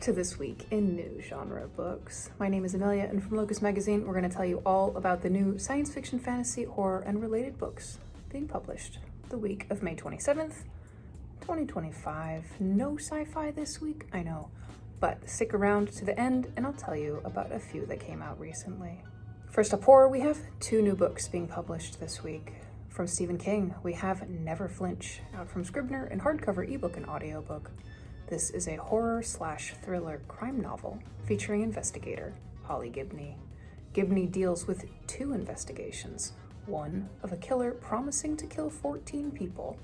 to This Week in New Genre Books. My name is Amelia, and from Locus Magazine, we're going to tell you all about the new science fiction, fantasy, horror, and related books being published the week of May 27th, 2025. No sci-fi this week, I know, but stick around to the end and I'll tell you about a few that came out recently. First up, horror, we have 2 new books being published this week. From Stephen King, we have Never Flinch, out from Scribner in hardcover ebook and audiobook. This is a horror/thriller crime novel featuring investigator Holly Gibney. Gibney deals with 2 investigations, one of a killer promising to kill 14 people,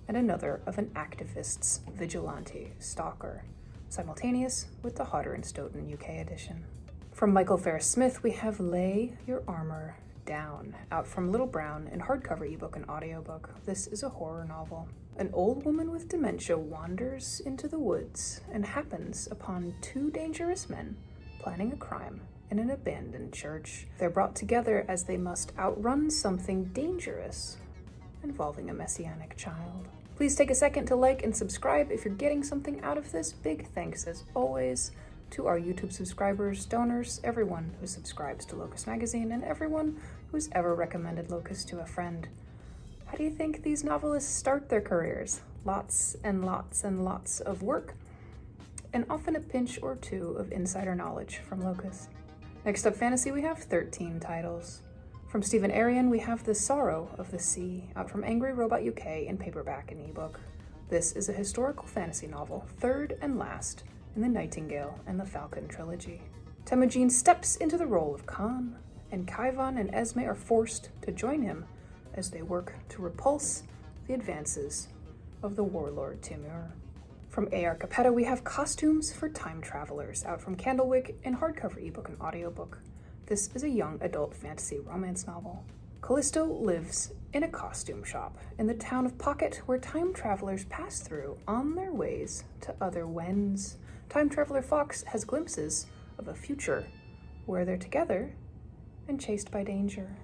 and another of an activist's vigilante stalker, simultaneous with the Hodder and Stoughton UK edition. From Michael Ferris Smith, we have Lay Your Armor Down, out from Little Brown in hardcover ebook and audiobook. This is a horror novel. An old woman with dementia wanders into the woods and happens upon 2 dangerous men planning a crime in an abandoned church. They're brought together as they must outrun something dangerous involving a messianic child. Please take a second to like and subscribe if you're getting something out of this. Big thanks, as always, to our YouTube subscribers, donors, everyone who subscribes to Locus Magazine, and everyone who's ever recommended Locus to a friend. How do you think these novelists start their careers? Lots and lots and lots of work, and often a pinch or 2 of insider knowledge from Locus. Next up, fantasy, we have 13 titles. From Stephen Arion, we have The Sorrow of the Sea, out from Angry Robot UK in paperback and ebook. This is a historical fantasy novel, 3rd and last in the Nightingale and the Falcon trilogy. Temujin steps into the role of Khan, and Kaivan and Esme are forced to join him as they work to repulse the advances of the warlord Timur. From A.R. Capetta, we have Costumes for Time Travelers, out from Candlewick in hardcover ebook and audiobook. This is a young adult fantasy romance novel. Callisto lives in a costume shop in the town of Pocket, where time travelers pass through on their ways to other Wens. Time traveler Fox has glimpses of a future where they're together and chased by danger.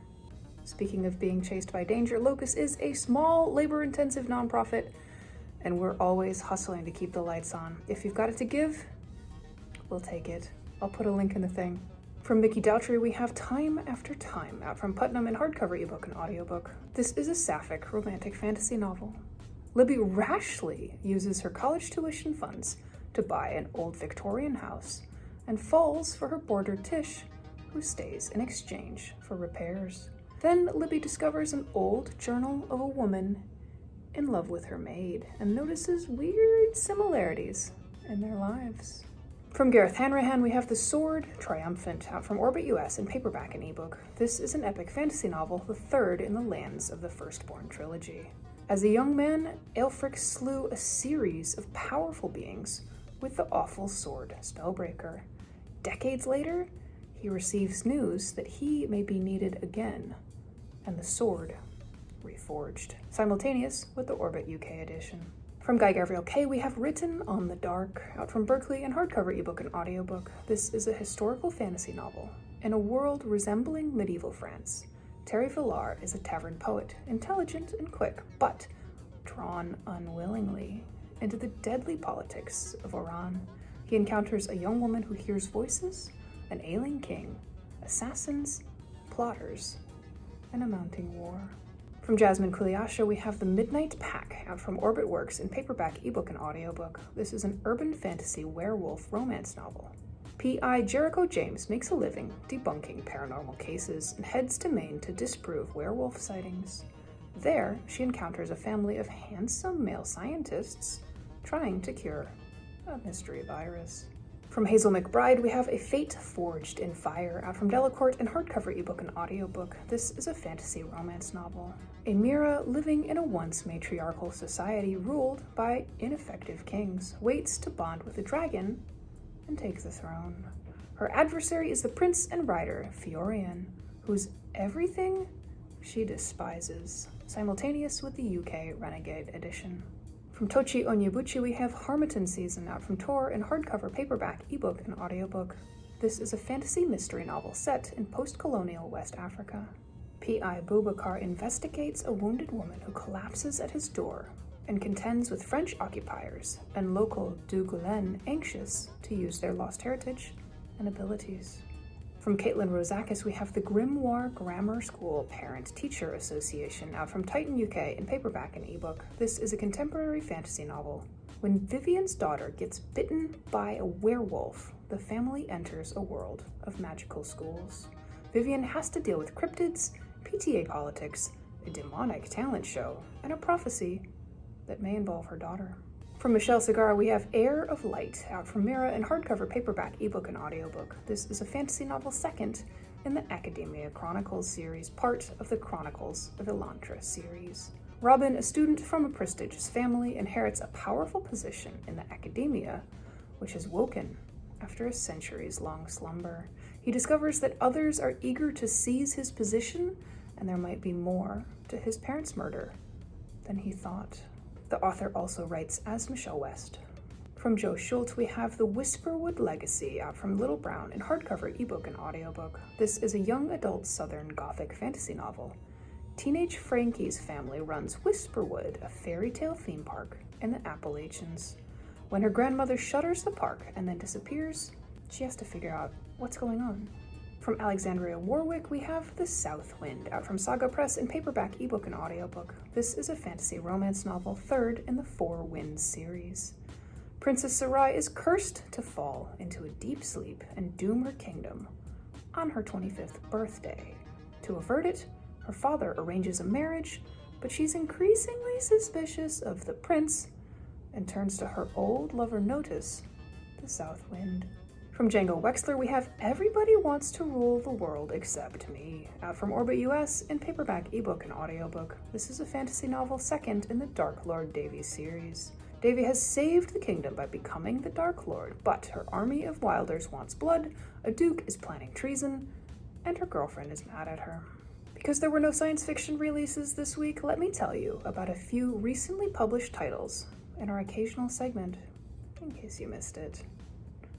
Speaking of being chased by danger, Locus is a small, labor-intensive nonprofit, and we're always hustling to keep the lights on. If you've got it to give, we'll take it. I'll put a link in the thing. From Mickey Daughtry, we have Time After Time, out from Putnam in hardcover ebook and audiobook. This is a sapphic romantic fantasy novel. Libby rashly uses her college tuition funds to buy an old Victorian house and falls for her boarder Tish, who stays in exchange for repairs. Then Libby discovers an old journal of a woman in love with her maid and notices weird similarities in their lives. From Gareth Hanrahan, we have The Sword Triumphant, out from Orbit US in paperback and ebook. This is an epic fantasy novel, the 3rd in the Lands of the Firstborn trilogy. As a young man, Aelfric slew a series of powerful beings with the awful sword Spellbreaker. Decades later, he receives news that he may be needed again, and the sword reforged, simultaneous with the Orbit UK edition. From Guy Gavriel Kay, we have Written on the Dark, out from Berkeley in hardcover ebook and audiobook. This is a historical fantasy novel. In a world resembling medieval France, Terry Villar is a tavern poet, intelligent and quick, but drawn unwillingly into the deadly politics of Oran. He encounters a young woman who hears voices, an ailing king, assassins, plotters, and a mounting war. From Jasmine Kuliasha, we have The Midnight Pack, out from Orbit Works in paperback, ebook, and audiobook. This is an urban fantasy werewolf romance novel. P.I. Jericho James makes a living debunking paranormal cases and heads to Maine to disprove werewolf sightings. There, she encounters a family of handsome male scientists trying to cure a mystery virus. From Hazel McBride, we have A Fate Forged in Fire, out from Delacorte in hardcover ebook and audiobook. This is a fantasy romance novel. A Mira living in a once matriarchal society ruled by ineffective kings waits to bond with a dragon and take the throne. Her adversary is the prince and rider Fiorian, whose everything she despises, simultaneous with the UK Renegade edition. From Tochi Onyebuchi, we have Harmattan Season, out from Tor in hardcover, paperback, ebook, and audiobook. This is a fantasy mystery novel set in post-colonial West Africa. P.I. Boubacar investigates a wounded woman who collapses at his door and contends with French occupiers and local Dugoulin anxious to use their lost heritage and abilities. From Caitlin Rosakis, we have the Grimoire Grammar School Parent-Teacher Association, out from Titan UK in paperback and ebook. This is a contemporary fantasy novel. When Vivian's daughter gets bitten by a werewolf, the family enters a world of magical schools. Vivian has to deal with cryptids, PTA politics, a demonic talent show, and a prophecy that may involve her daughter. From Michelle Segarra, we have Air of Light, out from Mira in hardcover, paperback, ebook, and audiobook. This is a fantasy novel second in the Academia Chronicles series, part of the Chronicles of Elantra series. Robin, a student from a prestigious family, inherits a powerful position in the academia, which has woken after a centuries-long slumber. He discovers that others are eager to seize his position, and there might be more to his parents' murder than he thought. The author also writes as Michelle West. From Joe Schultz, we have The Whisperwood Legacy, out from Little Brown in hardcover, ebook, and audiobook. This is a young adult Southern Gothic fantasy novel. Teenage Frankie's family runs Whisperwood, a fairy tale theme park in the Appalachians. When her grandmother shutters the park and then disappears, she has to figure out what's going on. From Alexandria Warwick, we have The South Wind, out from Saga Press in paperback, ebook, and audiobook. This is a fantasy romance novel, third in the Four Winds series. Princess Sarai is cursed to fall into a deep sleep and doom her kingdom on her 25th birthday. To avert it, her father arranges a marriage, but she's increasingly suspicious of the prince and turns to her old lover Notice, the South Wind. From Django Wexler, we have Everybody Wants to Rule the World Except Me, out from Orbit US in paperback, ebook, and audiobook. This is a fantasy novel second in the Dark Lord Davy series. Davy has saved the kingdom by becoming the Dark Lord, but her army of wilders wants blood, a duke is planning treason, and her girlfriend is mad at her. Because there were no science fiction releases this week, let me tell you about a few recently published titles in our occasional segment, in case you missed it.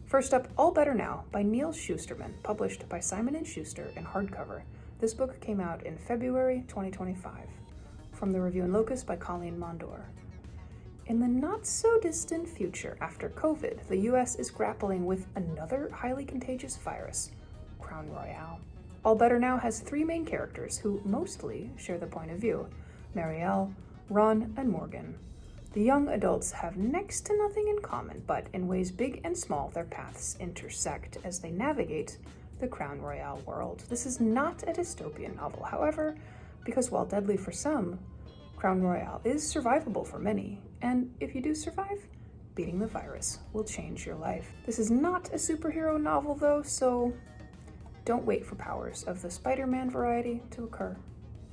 First up, All Better Now by Neil Shusterman, published by Simon & Schuster in hardcover. This book came out in February 2025. From the review in Locus by Colleen Mondor. In the not-so-distant future after COVID, the US is grappling with another highly contagious virus, Crown Royale. All Better Now has three main characters who mostly share the point of view: Marielle, Ron, and Morgan. The young adults have next to nothing in common, but in ways big and small, their paths intersect as they navigate the Crown Royale world. This is not a dystopian novel, however, because while deadly for some, Crown Royale is survivable for many, and if you do survive, beating the virus will change your life. This is not a superhero novel, though, so don't wait for powers of the Spider-Man variety to occur.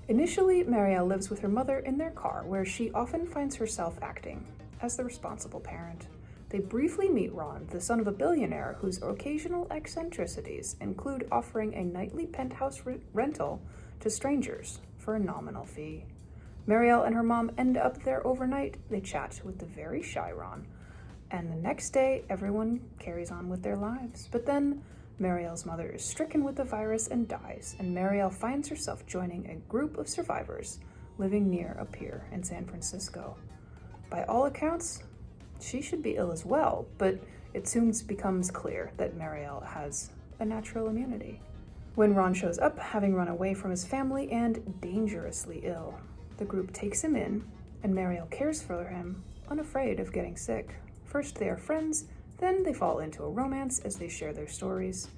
Initially, Marielle lives with her mother in their car, where she often finds herself acting as the responsible parent. They briefly meet Ron, the son of a billionaire whose occasional eccentricities include offering a nightly penthouse rental to strangers for a nominal fee. Marielle and her mom end up there overnight. They chat with the very shy Ron, and the next day, everyone carries on with their lives. But then, Marielle's mother is stricken with the virus and dies, and Marielle finds herself joining a group of survivors living near a pier in San Francisco. By all accounts, she should be ill as well, but it soon becomes clear that Marielle has a natural immunity. When Ron shows up, having run away from his family and dangerously ill, the group takes him in, and Marielle cares for him, unafraid of getting sick. First they are friends, then they fall into a romance as they share their stories.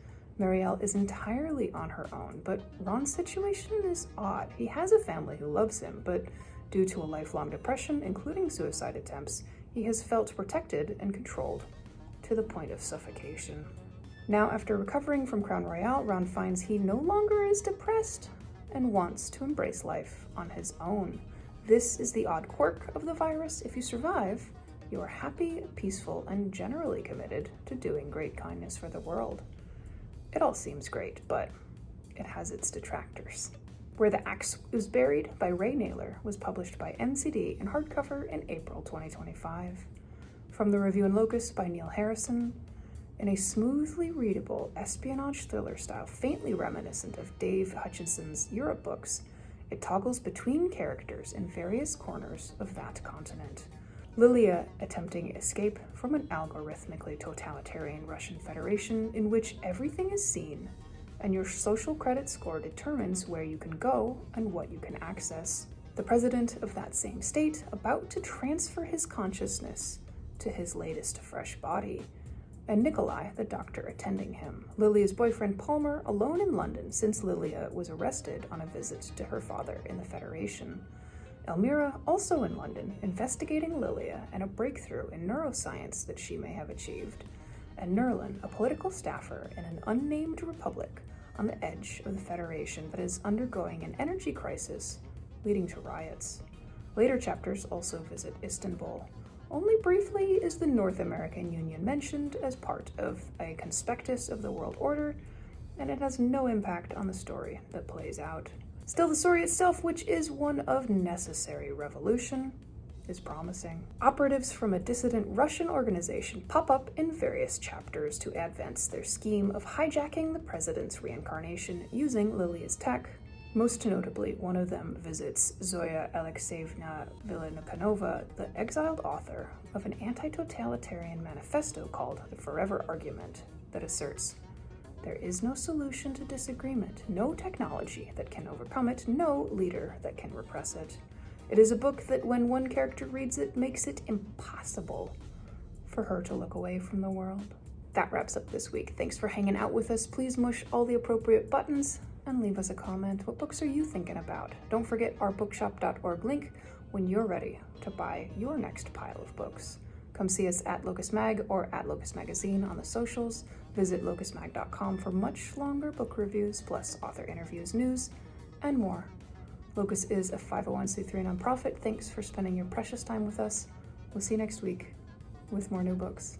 Marielle is entirely on her own, but Ron's situation is odd. He has a family who loves him, but due to a lifelong depression, including suicide attempts, he has felt protected and controlled to the point of suffocation. Now, after recovering from Crown Royale, Ron finds he no longer is depressed and wants to embrace life on his own. This is the odd quirk of the virus. If you survive, you are happy, peaceful, and generally committed to doing great kindness for the world. It all seems great, but it has its detractors. Where the Axe Was Buried by Ray Naylor was published by MCD in hardcover in April 2025. From the review in Locus by Neil Harrison, in a smoothly readable espionage thriller style faintly reminiscent of Dave Hutchinson's Europe books, It toggles between characters in various corners of that continent. Lilia attempting escape from an algorithmically totalitarian Russian Federation in which everything is seen, and your social credit score determines where you can go and what you can access. The president of that same state about to transfer his consciousness to his latest fresh body, and Nikolai, the doctor attending him. Lilia's boyfriend Palmer alone in London since Lilia was arrested on a visit to her father in the Federation. Elmira, also in London, investigating Lilia and a breakthrough in neuroscience that she may have achieved. And Nerlin, a political staffer in an unnamed republic on the edge of the Federation that is undergoing an energy crisis leading to riots. Later chapters also visit Istanbul. Only briefly is the North American Union mentioned as part of a conspectus of the world order, and it has no impact on the story that plays out. Still, the story itself, which is one of necessary revolution, is promising. Operatives from a dissident Russian organization pop up in various chapters to advance their scheme of hijacking the president's reincarnation using Lilia's tech. Most notably, one of them visits Zoya Alexeyevna Villanova, the exiled author of an anti-totalitarian manifesto called The Forever Argument that asserts, "There is no solution to disagreement, no technology that can overcome it, no leader that can repress it." It is a book that, when one character reads it, makes it impossible for her to look away from the world. That wraps up this week. Thanks for hanging out with us. Please mush all the appropriate buttons and leave us a comment. What books are you thinking about? Don't forget our bookshop.org link when you're ready to buy your next pile of books. Come see us at Locus Mag or at Locus Magazine on the socials. Visit locusmag.com for much longer book reviews, plus author interviews, news, and more. Locus is a 501c3 nonprofit. Thanks for spending your precious time with us. We'll see you next week with more new books.